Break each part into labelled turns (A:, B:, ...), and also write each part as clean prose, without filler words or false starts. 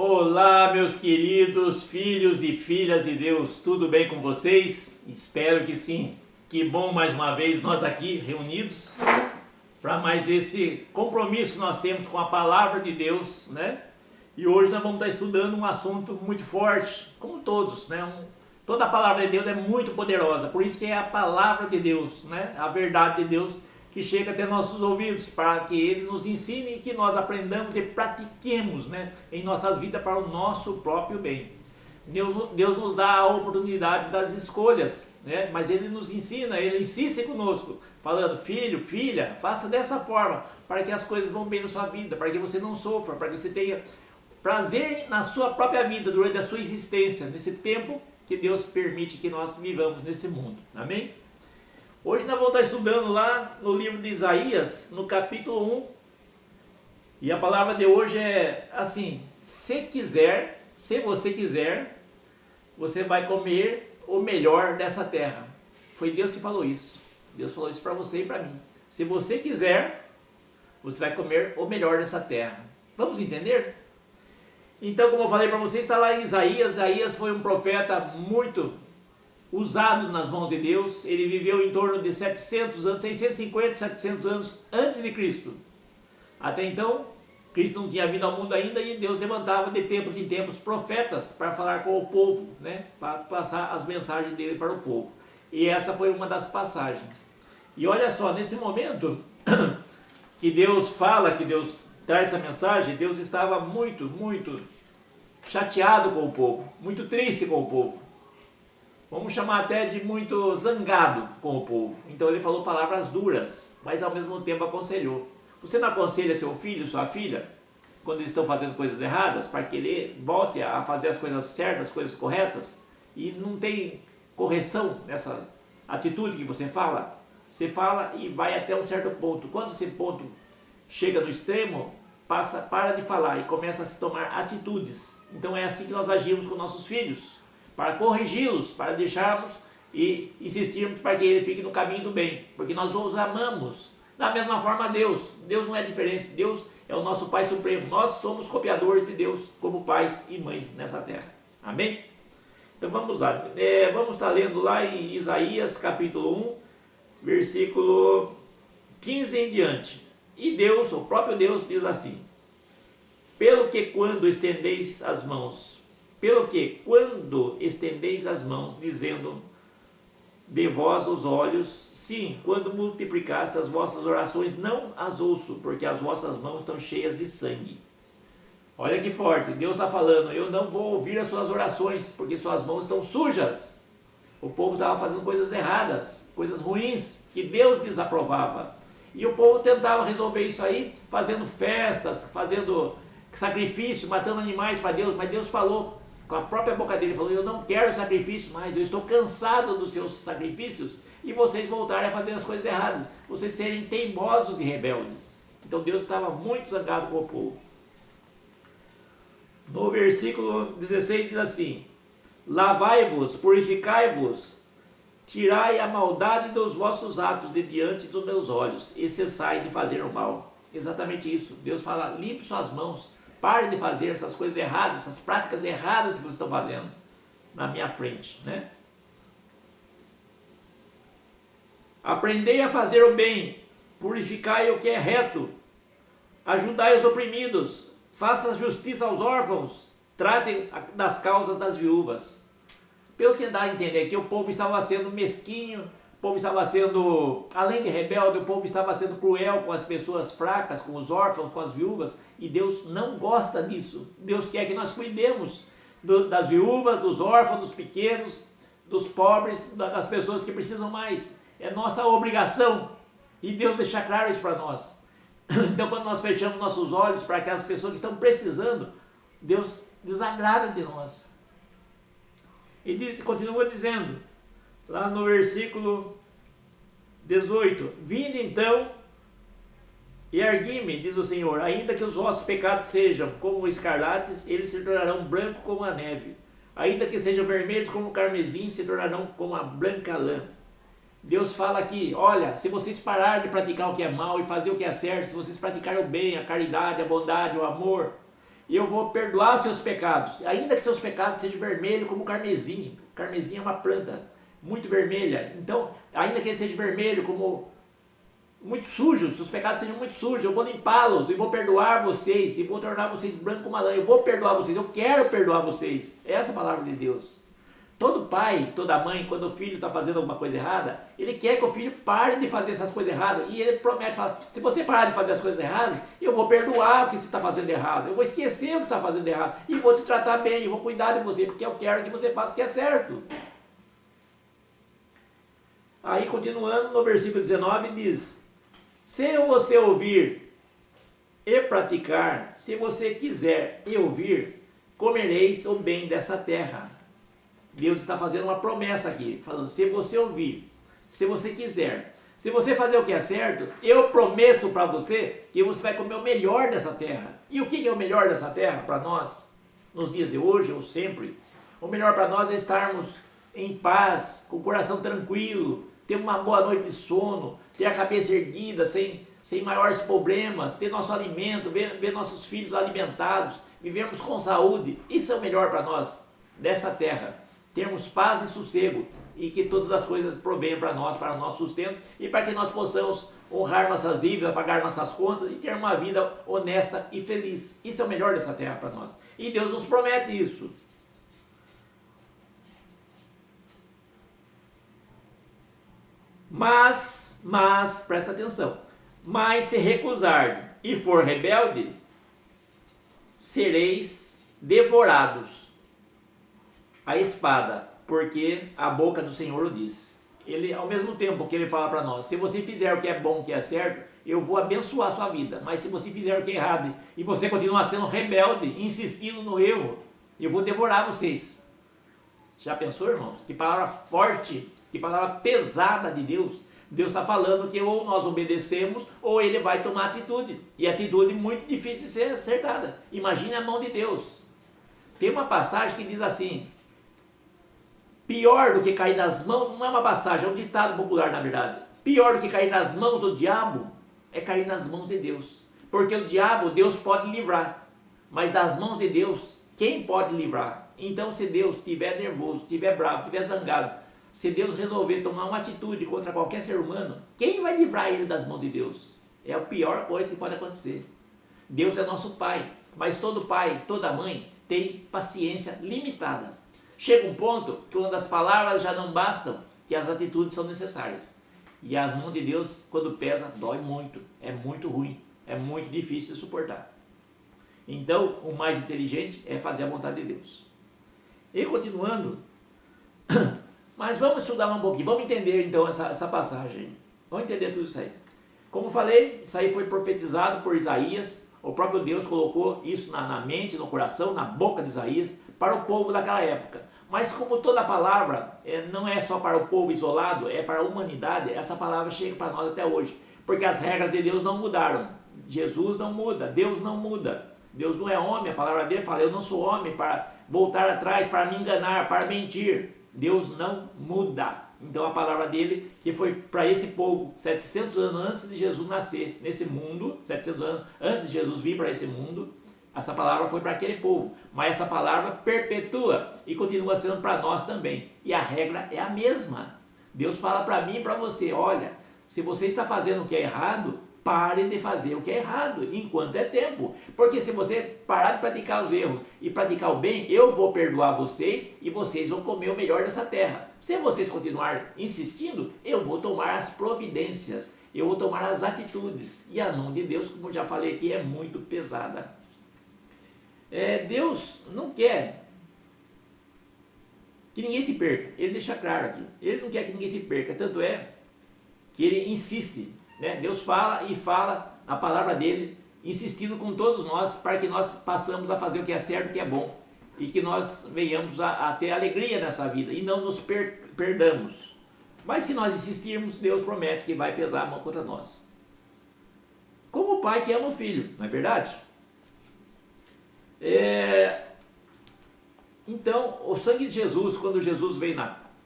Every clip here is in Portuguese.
A: Olá, meus queridos filhos e filhas de Deus, tudo bem com vocês? Espero que sim. Que bom mais uma vez nós aqui reunidos para mais esse compromisso que nós temos com a palavra de Deus, né? E hoje nós vamos estar estudando um assunto muito forte, como todos, né? Toda a palavra de Deus é muito poderosa, por isso que é a palavra de Deus, né? A verdade de Deus que chega até nossos ouvidos, para que Ele nos ensine e que nós aprendamos e pratiquemos, né, em nossas vidas para o nosso próprio bem. Deus nos dá a oportunidade das escolhas, né, mas Ele nos ensina, Ele insiste conosco, falando: filho, filha, faça dessa forma, para que as coisas vão bem na sua vida, para que você não sofra, para que você tenha prazer na sua própria vida durante a sua existência, nesse tempo que Deus permite que nós vivamos nesse mundo. Amém? Hoje nós vamos estar estudando lá no livro de Isaías, no capítulo 1. E a palavra de hoje é assim: se você quiser, você vai comer o melhor dessa terra. Foi Deus que falou isso. Deus falou isso para você e para mim. Se você quiser, você vai comer o melhor dessa terra. Vamos entender? Então, como eu falei para vocês, está lá em Isaías. Isaías foi um profeta muito usado nas mãos de Deus. Ele viveu em torno de 700 anos, 650, 700 anos antes de Cristo. Até então, Cristo não tinha vindo ao mundo ainda, e Deus levantava de tempos em tempos profetas para falar com o povo, né? Para passar as mensagens dele para o povo. E essa foi uma das passagens. E olha só, nesse momento que Deus fala, que Deus traz essa mensagem, Deus estava muito chateado com o povo, muito triste com o povo. Vamos chamar até de muito zangado com o povo. Então ele falou palavras duras, mas ao mesmo tempo aconselhou. Você não aconselha seu filho, sua filha, quando eles estão fazendo coisas erradas, para que ele volte a fazer as coisas certas, as coisas corretas, e não tem correção nessa atitude que você fala? Você fala e vai até um certo ponto. Quando esse ponto chega no extremo, para de falar e começa a se tomar atitudes. Então é assim que nós agimos com nossos filhos, para corrigi-los, para deixarmos e insistirmos para que ele fique no caminho do bem, porque nós os amamos. Da mesma forma Deus não é diferente. Deus é o nosso Pai Supremo. Nós somos copiadores de Deus como pais e mães nessa terra. Amém? Então vamos lá. Vamos estar lendo lá em Isaías capítulo 1, versículo 15 em diante. E Deus, o próprio Deus, diz assim: pelo que quando estendeis as mãos, dizendo de vós os olhos, sim, quando multiplicaste as vossas orações, não as ouço, porque as vossas mãos estão cheias de sangue. Olha que forte, Deus está falando: eu não vou ouvir as suas orações, porque suas mãos estão sujas. O povo estava fazendo coisas erradas, coisas ruins, que Deus desaprovava. E o povo tentava resolver isso aí, fazendo festas, fazendo sacrifício, matando animais para Deus. Mas Deus falou, com a própria boca dele, falou: eu não quero sacrifício mais, eu estou cansado dos seus sacrifícios, e vocês voltarem a fazer as coisas erradas, vocês serem teimosos e rebeldes. Então Deus estava muito zangado com o povo. No versículo 16 diz assim: lavai-vos, purificai-vos, tirai a maldade dos vossos atos de diante dos meus olhos, e cessai de fazer o mal. Exatamente isso. Deus fala: limpe suas mãos, pare de fazer essas coisas erradas, essas práticas erradas que vocês estão fazendo na minha frente, né? Aprendei a fazer o bem, purificai o que é reto, ajudai os oprimidos, faça justiça aos órfãos, tratem das causas das viúvas. Pelo que dá a entender que o povo estava sendo mesquinho, o povo estava sendo, além de rebelde, o povo estava sendo cruel com as pessoas fracas, com os órfãos, com as viúvas, e Deus não gosta disso. Deus quer que nós cuidemos das viúvas, dos órfãos, dos pequenos, dos pobres, das pessoas que precisam mais. É nossa obrigação, e Deus deixa claro isso para nós. Então, quando nós fechamos nossos olhos para aquelas pessoas que estão precisando, Deus desagrada de nós. E continua dizendo, lá no versículo 18: vinde então e ergui-me, diz o Senhor, ainda que os vossos pecados sejam como escarlates, eles se tornarão brancos como a neve. Ainda que sejam vermelhos como o carmesim, se tornarão como a branca lã. Deus fala aqui: olha, se vocês pararem de praticar o que é mal e fazer o que é certo, se vocês praticarem o bem, a caridade, a bondade, o amor, e eu vou perdoar os seus pecados, ainda que seus pecados sejam vermelhos como carmesim. Carmesim é uma planta muito vermelha, então, ainda que ele seja vermelho como muito sujo, se os pecados sejam muito sujos, eu vou limpá-los e vou perdoar vocês, e vou tornar vocês brancos como a lã, eu vou perdoar vocês, eu quero perdoar vocês. Essa é a palavra de Deus. Todo pai, toda mãe, quando o filho está fazendo alguma coisa errada, ele quer que o filho pare de fazer essas coisas erradas, e ele promete, fala, se você parar de fazer as coisas erradas, eu vou perdoar o que você está fazendo errado, eu vou esquecer o que você está fazendo errado, e vou te tratar bem, eu vou cuidar de você, porque eu quero que você faça o que é certo. Aí, continuando, no versículo 19, diz: se você ouvir e praticar, se você quiser e ouvir, comereis o bem dessa terra. Deus está fazendo uma promessa aqui, falando, se você ouvir, se você quiser, se você fazer o que é certo, eu prometo para você que você vai comer o melhor dessa terra. E o que é o melhor dessa terra para nós, nos dias de hoje ou sempre? O melhor para nós é estarmos em paz, com o coração tranquilo, ter uma boa noite de sono, ter a cabeça erguida, sem maiores problemas, ter nosso alimento, ver nossos filhos alimentados, vivermos com saúde. Isso é o melhor para nós, dessa terra. Termos paz e sossego, e que todas as coisas provenham para nós, para o nosso sustento, e para que nós possamos honrar nossas dívidas, pagar nossas contas, e ter uma vida honesta e feliz. Isso é o melhor dessa terra para nós. E Deus nos promete isso. Mas, presta atenção, mas se recusar e for rebelde, sereis devorados a espada, porque a boca do Senhor o diz. Ele, ao mesmo tempo que ele fala para nós, se você fizer o que é bom, o que é certo, eu vou abençoar a sua vida, mas se você fizer o que é errado, e você continuar sendo rebelde, insistindo no erro, eu vou devorar vocês. Já pensou, irmãos? Que palavra forte, que palavra pesada de Deus. Deus está falando que ou nós obedecemos, ou ele vai tomar atitude. E atitude muito difícil de ser acertada. Imagine a mão de Deus. Tem uma passagem que diz assim, pior do que cair nas mãos, não é uma passagem, é um ditado popular na verdade. Pior do que cair nas mãos do diabo, é cair nas mãos de Deus. Porque o diabo, Deus pode livrar. Mas das mãos de Deus, quem pode livrar? Então, se Deus estiver nervoso, estiver bravo, estiver zangado, se Deus resolver tomar uma atitude contra qualquer ser humano, quem vai livrar ele das mãos de Deus? É a pior coisa que pode acontecer. Deus é nosso pai, mas todo pai, toda mãe tem paciência limitada. Chega um ponto que quando as palavras já não bastam, que as atitudes são necessárias. E a mão de Deus, quando pesa, dói muito, é muito ruim, é muito difícil de suportar. Então, o mais inteligente é fazer a vontade de Deus. E continuando, mas vamos estudar um pouquinho, vamos entender então essa passagem, vamos entender tudo isso aí. Como falei, isso aí foi profetizado por Isaías, o próprio Deus colocou isso na mente, no coração, na boca de Isaías, para o povo daquela época. Mas como toda palavra não é só para o povo isolado, é para a humanidade, essa palavra chega para nós até hoje. Porque as regras de Deus não mudaram, Jesus não muda, Deus não muda. Deus não é homem, a palavra dele fala, eu não sou homem para voltar atrás, para me enganar, para mentir. Deus não muda. Então a palavra dele, que foi para esse povo 700 anos antes de Jesus nascer nesse mundo, 700 anos antes de Jesus vir para esse mundo, essa palavra foi para aquele povo. Mas essa palavra perpetua e continua sendo para nós também. E a regra é a mesma. Deus fala para mim e para você, olha, se você está fazendo o que é errado, pare de fazer o que é errado, enquanto é tempo. Porque se você parar de praticar os erros e praticar o bem, eu vou perdoar vocês e vocês vão comer o melhor dessa terra. Se vocês continuarem insistindo, eu vou tomar as providências, eu vou tomar as atitudes. E a mão de Deus, como já falei aqui, é muito pesada. Deus não quer que ninguém se perca. Ele deixa claro aqui. Ele não quer que ninguém se perca. Tanto é que ele insiste. Deus fala e fala a palavra dele, insistindo com todos nós, para que nós passamos a fazer o que é certo, o que é bom, e que nós venhamos a ter alegria nessa vida, e não nos perdamos. Mas se nós insistirmos, Deus promete que vai pesar a mão contra nós. Como o pai que ama o filho, não é verdade? Então, o sangue de Jesus, quando Jesus veio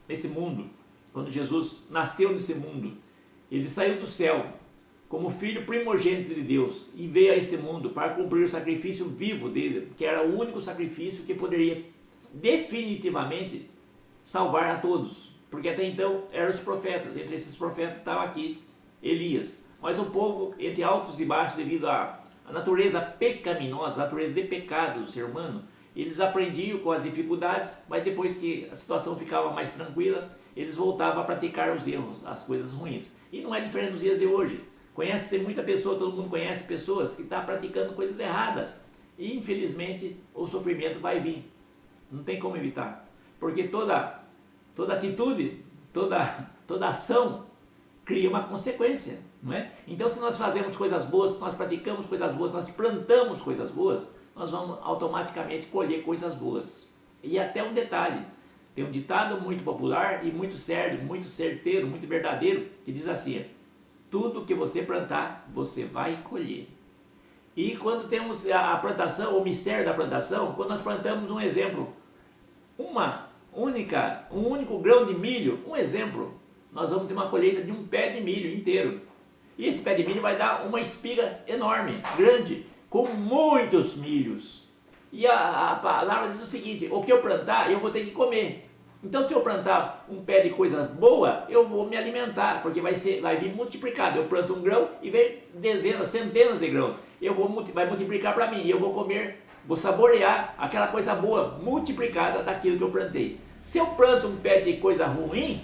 A: nesse mundo, quando Jesus nasceu nesse mundo, ele saiu do céu como filho primogênito de Deus, e veio a este mundo para cumprir o sacrifício vivo dele, que era o único sacrifício que poderia definitivamente salvar a todos, porque até então eram os profetas. Entre esses profetas estava aqui Elias, mas o povo, entre altos e baixos, devido à natureza pecaminosa, a natureza de pecado do ser humano, eles aprendiam com as dificuldades, mas depois que a situação ficava mais tranquila, eles voltavam a praticar os erros, as coisas ruins. E não é diferente dos dias de hoje. Conhece-se muita pessoa, todo mundo conhece pessoas que estão praticando coisas erradas. E infelizmente o sofrimento vai vir. Não tem como evitar. Porque toda atitude, toda ação cria uma consequência, não é? Então, se nós fazemos coisas boas, se nós praticamos coisas boas, nós plantamos coisas boas, nós vamos automaticamente colher coisas boas. E até um detalhe, tem um ditado muito popular e muito sério, muito certeiro, muito verdadeiro, que diz assim: tudo que você plantar, você vai colher. E quando temos a plantação, o mistério da plantação, quando nós plantamos um exemplo, um único grão de milho, um exemplo, nós vamos ter uma colheita de um pé de milho inteiro. E esse pé de milho vai dar uma espiga enorme, grande, com muitos milhos. E a palavra diz o seguinte: o que eu plantar, eu vou ter que comer. Então, se eu plantar um pé de coisa boa, eu vou me alimentar, porque vai vir multiplicado. Eu planto um grão e vem dezenas, centenas de grãos. Vai multiplicar para mim, e eu vou comer, vou saborear aquela coisa boa, multiplicada daquilo que eu plantei. Se eu planto um pé de coisa ruim,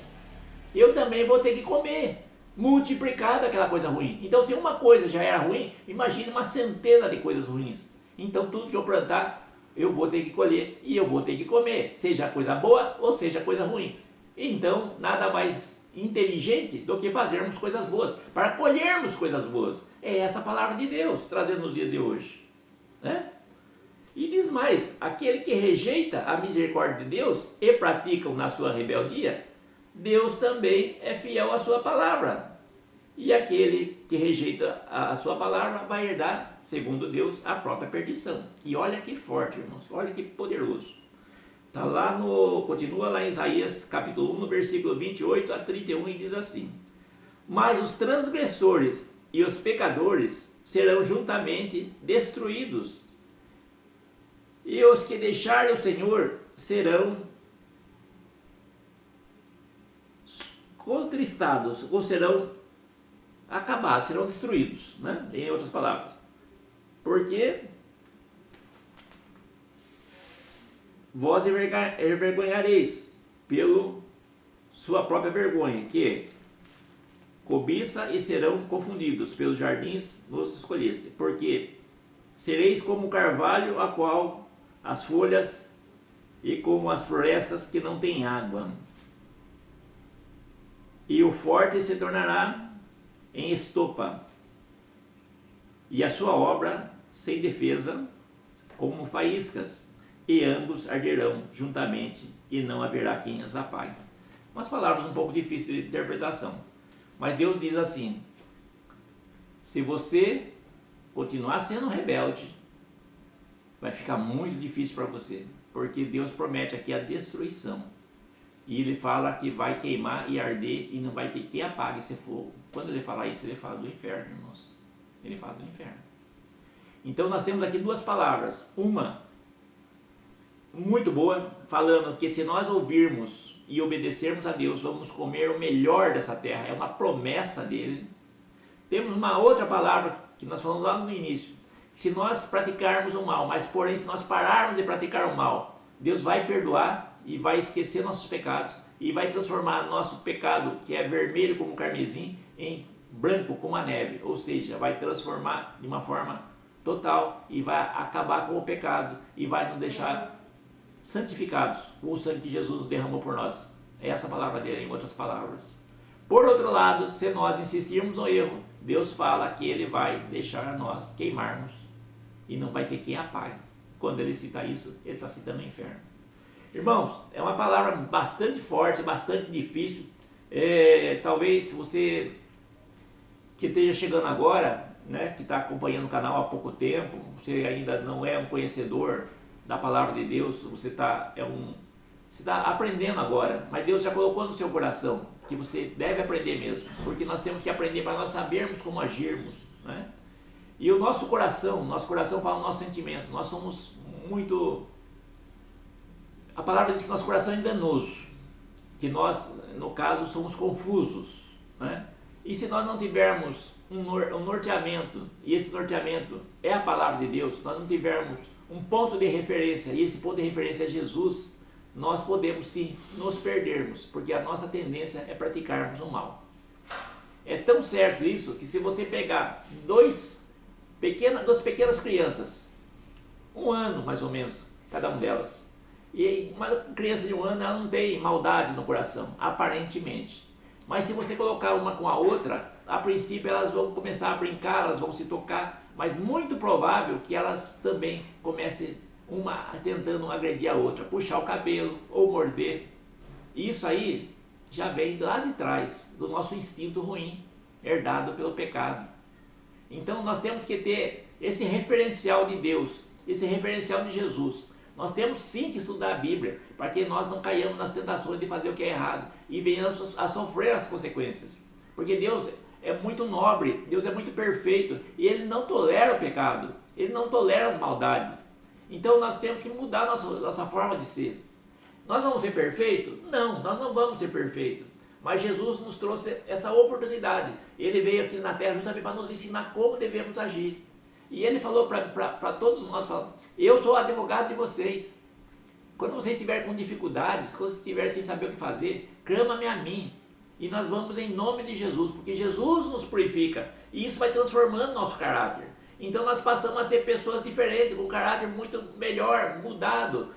A: eu também vou ter que comer, multiplicada aquela coisa ruim. Então, se uma coisa já era ruim, imagine uma centena de coisas ruins. Então, tudo que eu plantar, eu vou ter que colher e eu vou ter que comer, seja coisa boa ou seja coisa ruim. Então, nada mais inteligente do que fazermos coisas boas, para colhermos coisas boas. É essa a palavra de Deus, trazendo nos dias de hoje, né? E diz mais: aquele que rejeita a misericórdia de Deus e pratica na sua rebeldia, Deus também é fiel à sua palavra. E aquele que rejeita a sua palavra vai herdar, segundo Deus, a própria perdição. E olha que forte, irmãos, olha que poderoso. Continua lá em Isaías capítulo 1, no versículo 28 a 31, e diz assim: mas os transgressores e os pecadores serão juntamente destruídos, e os que deixarem o Senhor serão contristados, ou serão acabados, serão destruídos, né? Em outras palavras. Porque vós envergonhareis pelo sua própria vergonha, que cobiça, e serão confundidos pelos jardins vos escolheste, porque sereis como o carvalho a qual as folhas, e como as florestas que não têm água. E o forte se tornará em estopa, e a sua obra sem defesa como faíscas, e ambos arderão juntamente, e não haverá quem as apague. Umas palavras um pouco difíceis de interpretação, mas Deus diz assim: se você continuar sendo rebelde, vai ficar muito difícil para você, porque Deus promete aqui a destruição. E ele fala que vai queimar e arder, e não vai ter quem apague esse fogo. Quando ele fala isso, ele fala do inferno, irmãos. Ele fala do inferno. Então nós temos aqui duas palavras. Uma muito boa, falando que se nós ouvirmos e obedecermos a Deus, vamos comer o melhor dessa terra. É uma promessa dele. Temos uma outra palavra que nós falamos lá no início: se nós praticarmos o mal, mas porém se nós pararmos de praticar o mal, Deus vai perdoar e vai esquecer nossos pecados, e vai transformar nosso pecado, que é vermelho como carmesim, em branco como a neve. Ou seja, vai transformar de uma forma total, e vai acabar com o pecado, e vai nos deixar santificados com o sangue que Jesus nos derramou por nós. É essa a palavra dele, em outras palavras. Por outro lado, se nós insistirmos no erro, Deus fala que ele vai deixar nós queimarmos, e não vai ter quem apague. Quando ele cita isso, ele está citando o inferno. Irmãos, é uma palavra bastante forte, bastante difícil. Talvez você que esteja chegando agora, né, que está acompanhando o canal há pouco tempo, você ainda não é um conhecedor da palavra de Deus, você está aprendendo agora, mas Deus já colocou no seu coração que você deve aprender mesmo, porque nós temos que aprender para nós sabermos como agirmos, né? E o nosso coração fala o nosso sentimento. Nós somos muito... A palavra diz que nosso coração é enganoso, que nós, no caso, somos confusos, né? E se nós não tivermos um norteamento, e esse norteamento é a palavra de Deus, se nós não tivermos um ponto de referência, e esse ponto de referência é Jesus, nós podemos sim nos perdermos, porque a nossa tendência é praticarmos o mal. É tão certo isso que se você pegar duas pequenas crianças, 1 ano mais ou menos, cada uma delas, e uma criança de 1 ano ela não tem maldade no coração, aparentemente. Mas se você colocar uma com a outra, a princípio elas vão começar a brincar, elas vão se tocar, mas muito provável que elas também comecem uma tentando agredir a outra, puxar o cabelo ou morder. Isso aí já vem lá de trás, do nosso instinto ruim, herdado pelo pecado. Então nós temos que ter esse referencial de Deus, esse referencial de Jesus. Nós temos sim que estudar a Bíblia, para que nós não caiamos nas tentações de fazer o que é errado e venhamos a sofrer as consequências. Porque Deus é muito nobre, Deus é muito perfeito e Ele não tolera o pecado, Ele não tolera as maldades. Então nós temos que mudar nossa forma de ser. Nós vamos ser perfeitos? Não, nós não vamos ser perfeitos. Mas Jesus nos trouxe essa oportunidade. Ele veio aqui na terra justamente para nos ensinar como devemos agir. E Ele falou para todos nós, falou, eu sou o advogado de vocês. Quando vocês estiverem com dificuldades, quando vocês estiverem sem saber o que fazer, clama-me a mim. E nós vamos em nome de Jesus, porque Jesus nos purifica. E isso vai transformando nosso caráter. Então nós passamos a ser pessoas diferentes, com um caráter muito melhor, mudado,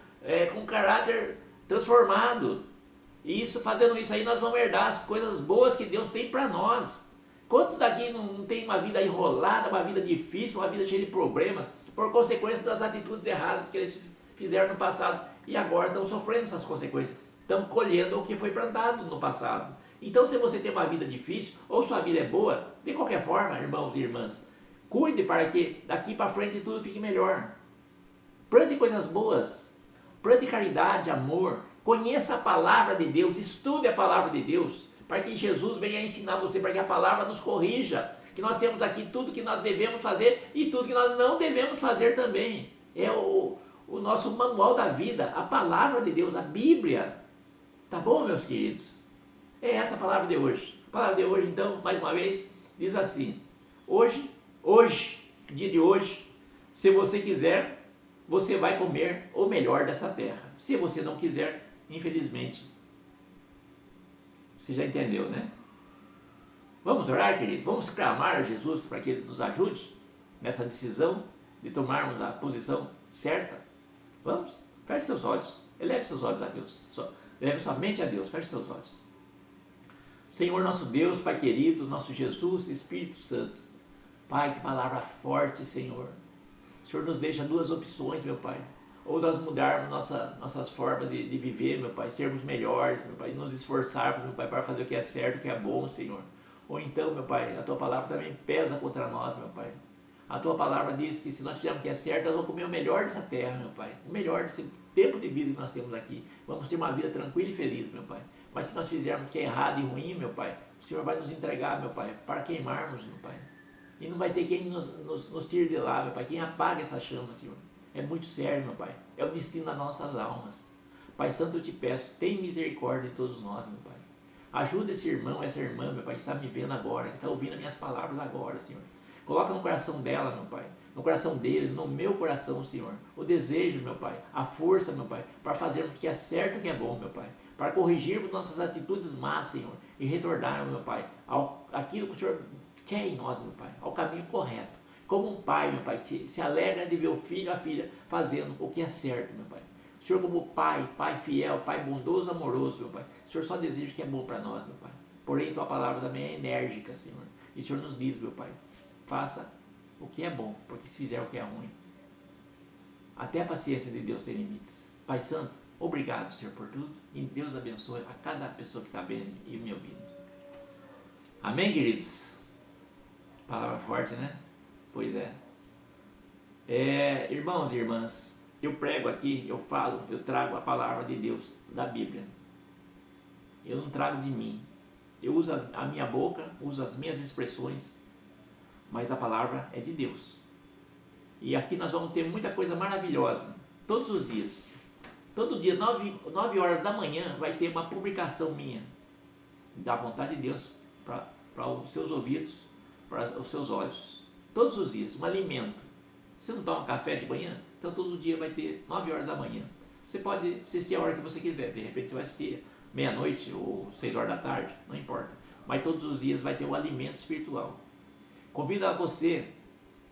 A: com um caráter transformado. E isso, fazendo isso aí, nós vamos herdar as coisas boas que Deus tem para nós. Quantos daqui não tem uma vida enrolada, uma vida difícil, uma vida cheia de problemas, por consequência das atitudes erradas que eles fizeram no passado e agora estão sofrendo essas consequências, estão colhendo o que foi plantado no passado. Então, se você tem uma vida difícil ou sua vida é boa, de qualquer forma, irmãos e irmãs, cuide para que daqui para frente tudo fique melhor. Plante coisas boas, plante caridade, amor, conheça a palavra de Deus, estude a palavra de Deus, para que Jesus venha ensinar você, para que a palavra nos corrija, que nós temos aqui tudo que nós devemos fazer e tudo que nós não devemos fazer também. É o nosso manual da vida, a palavra de Deus, a Bíblia. Tá bom, meus queridos? É essa a palavra de hoje. A palavra de hoje, então, mais uma vez, diz assim: hoje, dia de hoje, se você quiser, você vai comer o melhor dessa terra. Se você não quiser, infelizmente, você já entendeu, né? Vamos orar, querido? Vamos clamar a Jesus para que Ele nos ajude nessa decisão de tomarmos a posição certa? Vamos? Feche seus olhos. Eleve seus olhos a Deus. Eleve sua mente a Deus. Feche seus olhos. Senhor nosso Deus, Pai querido, nosso Jesus, Espírito Santo. Pai, que palavra forte, Senhor. O Senhor nos deixa 2 opções, meu Pai. Ou nós mudarmos nossas formas de viver, meu Pai, sermos melhores, meu Pai, nos esforçarmos, meu Pai, para fazer o que é certo, o que é bom, Senhor. Ou então, meu Pai, a Tua palavra também pesa contra nós, meu Pai. A Tua palavra diz que se nós fizermos o que é certo, nós vamos comer o melhor dessa terra, meu Pai. O melhor desse tempo de vida que nós temos aqui. Vamos ter uma vida tranquila e feliz, meu Pai. Mas se nós fizermos o que é errado e ruim, meu Pai, o Senhor vai nos entregar, meu Pai, para queimarmos, meu Pai. E não vai ter quem nos tire de lá, meu Pai, quem apaga essa chama, Senhor. É muito sério, meu Pai. É o destino das nossas almas. Pai Santo, eu te peço, tem misericórdia de todos nós, meu Pai. Ajuda esse irmão, essa irmã, meu Pai, que está me vendo agora, que está ouvindo as minhas palavras agora, Senhor. Coloca no coração dela, meu Pai, no coração dele, no meu coração, Senhor, o desejo, meu Pai, a força, meu Pai, para fazermos o que é certo e o que é bom, meu Pai, para corrigirmos nossas atitudes más, Senhor, e retornarmos, meu Pai, aquilo que o Senhor quer em nós, meu Pai, ao caminho correto. Como um pai, meu Pai, que se alegra de ver o filho e a filha fazendo o que é certo, meu Pai. O Senhor, como pai fiel, pai bondoso, amoroso, meu Pai, o Senhor só deseja o que é bom para nós, meu Pai. Porém, Tua palavra também é enérgica, Senhor. E o Senhor nos diz, meu Pai, faça o que é bom, porque se fizer o que é ruim, até a paciência de Deus tem limites. Pai Santo, obrigado, Senhor, por tudo. E Deus abençoe a cada pessoa que está vendo e me ouvindo. Amém, queridos? Palavra forte, né? Pois é. Irmãos e irmãs, eu prego aqui, eu falo, eu trago a palavra de Deus, da Bíblia. Eu não trago de mim. eu uso a minha boca, uso as minhas expressões, mas a palavra é de Deus. E aqui nós vamos ter muita coisa maravilhosa, todos os dias. Todo dia, 9 horas da manhã, vai ter uma publicação minha, da vontade de Deus, para os seus ouvidos, para os seus olhos. Todos os dias, um alimento. Você não toma café de manhã? Então todo dia vai ter 9 horas da manhã. Você pode assistir a hora que você quiser, de repente você vai assistir meia-noite ou 6 horas da tarde, não importa. Mas todos os dias vai ter um alimento espiritual. Convido a você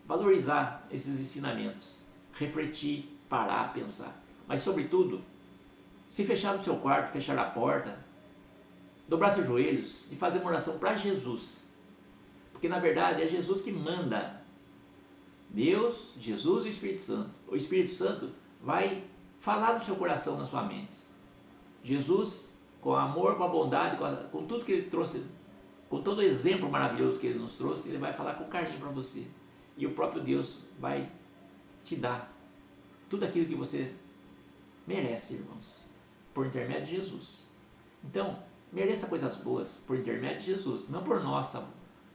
A: valorizar esses ensinamentos, refletir, parar, pensar. Mas sobretudo, se fechar no seu quarto, fechar a porta, dobrar seus joelhos e fazer uma oração para Jesus. Porque na verdade é Jesus que manda. Deus, Jesus e o Espírito Santo. O Espírito Santo vai falar no seu coração, na sua mente. Jesus, com amor, com a bondade, com tudo que Ele trouxe, com todo o exemplo maravilhoso que Ele nos trouxe, Ele vai falar com carinho para você. E o próprio Deus vai te dar tudo aquilo que você merece, irmãos, por intermédio de Jesus. Então, mereça coisas boas por intermédio de Jesus, não por nós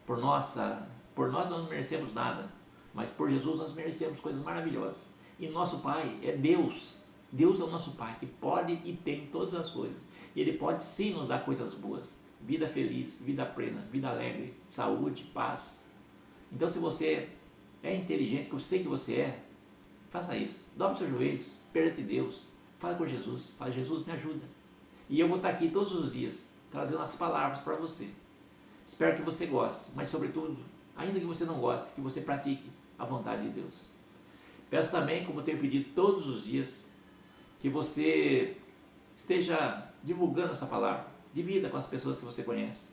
A: nós não merecemos nada, mas por Jesus nós merecemos coisas maravilhosas. E nosso Pai é Deus. Deus é o nosso Pai, que pode e tem todas as coisas. E Ele pode sim nos dar coisas boas, vida feliz, vida plena, vida alegre, saúde, paz. Então, se você é inteligente, que eu sei que você é, faça isso. Dobre seus joelhos perante Deus, fala com Jesus, fala: Jesus, me ajuda. E eu vou estar aqui todos os dias trazendo as palavras para você. Espero que você goste, mas sobretudo, ainda que você não goste, que você pratique a vontade de Deus. Peço também, como eu tenho pedido todos os dias, que você esteja divulgando essa palavra, divida com as pessoas que você conhece.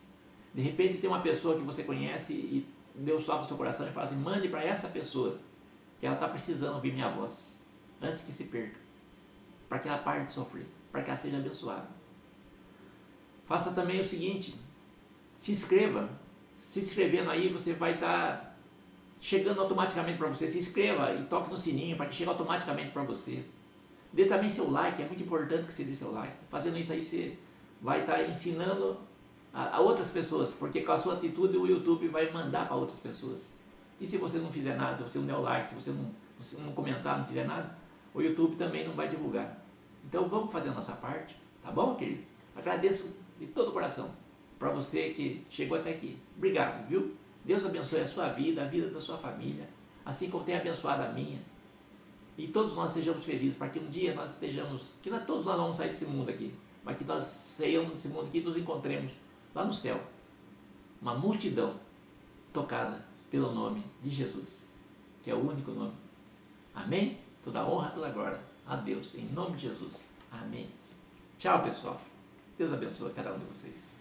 A: De repente tem uma pessoa que você conhece e Deus toca o seu coração e fala assim: mande para essa pessoa, que ela está precisando ouvir minha voz, antes que se perca, para que ela pare de sofrer, para que ela seja abençoada. Faça também o seguinte: se inscreva. Se inscrevendo aí, você vai estar chegando automaticamente para você. Se inscreva e toque no sininho para que chegue automaticamente para você. Dê também seu like, é muito importante que você dê seu like. Fazendo isso aí, você vai estar ensinando a outras pessoas, porque com a sua atitude o YouTube vai mandar para outras pessoas. E se você não fizer nada, se você não der o like, se você não comentar, não fizer nada, o YouTube também não vai divulgar. Então vamos fazer a nossa parte, tá bom, querido? Agradeço de todo o coração para você que chegou até aqui. Obrigado, viu? Deus abençoe a sua vida, a vida da sua família, assim como tem abençoado a minha. E todos nós sejamos felizes, para que um dia nós estejamos, todos nós vamos sair desse mundo aqui, mas que nós saiamos desse mundo aqui e nos encontremos lá no céu. Uma multidão tocada pelo nome de Jesus, que é o único nome. Amém? Toda honra, toda glória a Deus, em nome de Jesus. Amém. Tchau, pessoal. Deus abençoe cada um de vocês.